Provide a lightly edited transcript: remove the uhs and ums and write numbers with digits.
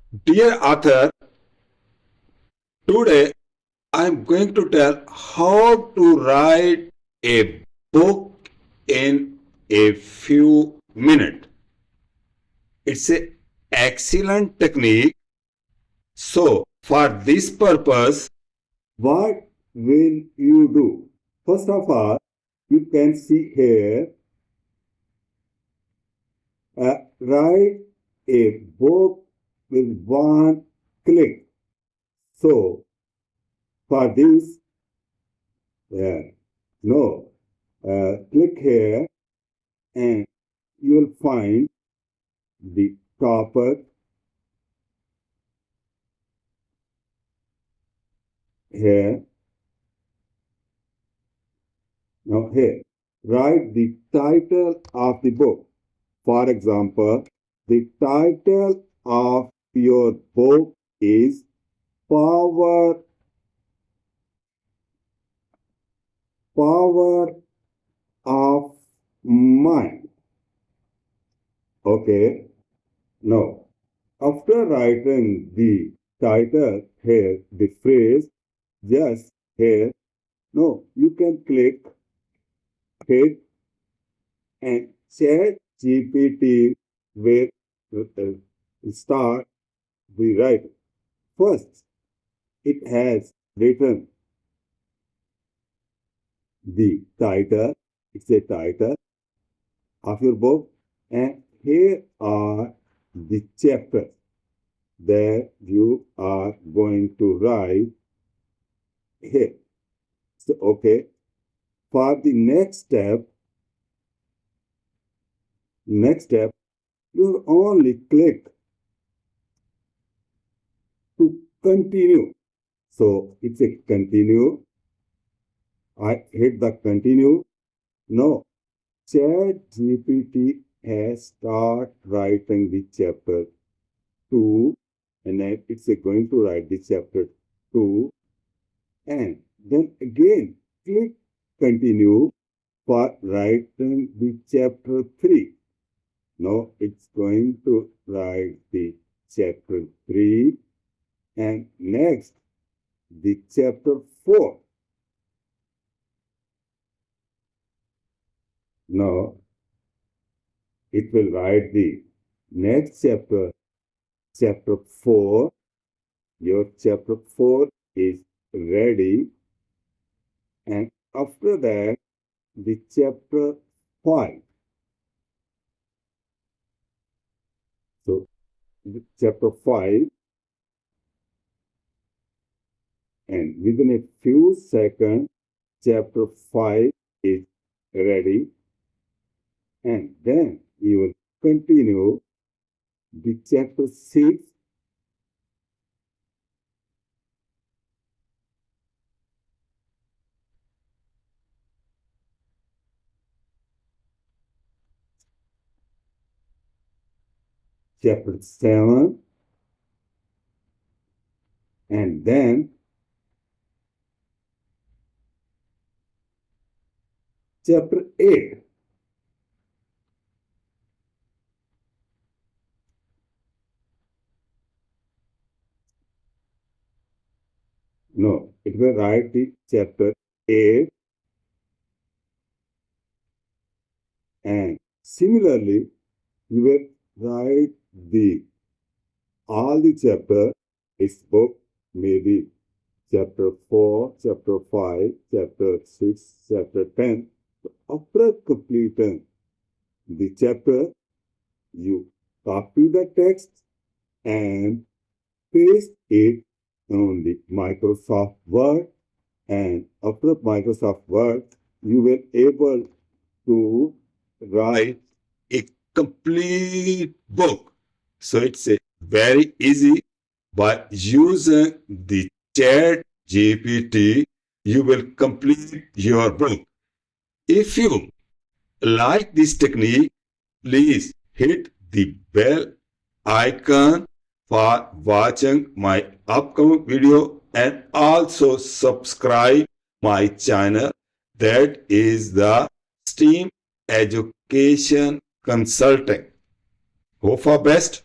Dear author, today I'm going to tell how to write a book in a few minutes. It's an excellent technique. So, for this purpose, what will you do? First of all, you can see here, write a book with one click. So, for this, no, click here and you will find the topic here. Now here, write the title of the book. For example, the title of your book is Power of Mind. Okay. Now, after writing the title here, the phrase, just here, no, you can click hit and Chat GPT will start the writing. First, it has written the title. It's a title of your book, and here are the chapters that you are going to write here. So, okay, for the next step, you only click to continue. So it's a continue. I hit the continue. Now, Chat GPT has start writing the chapter 2, and then it's going to write the chapter 2, and then again click continue for writing the chapter 3. Now it's going to write the chapter 3, and next the chapter 4. Now it will write the next chapter, chapter 4. Your chapter 4 is ready, and after that the chapter 5. So the chapter 5, and within a few seconds chapter 5 is ready, and then you will continue the chapter 6, chapter 7, and then chapter 8. No, it will write the chapter 8, and similarly, you will write the all the chapter. Its book maybe chapter 4, chapter 5, chapter 6, chapter 10. So after completing the chapter, you copy the text and paste it on the Microsoft Word, and after Microsoft Word, you will able to write a complete book. So it's a very easy. By using the Chat GPT, you will complete your book. If you like this technique, please hit the bell icon for watching my upcoming video, and also subscribe my channel, that is the STEAM Education Consulting. Hope for best.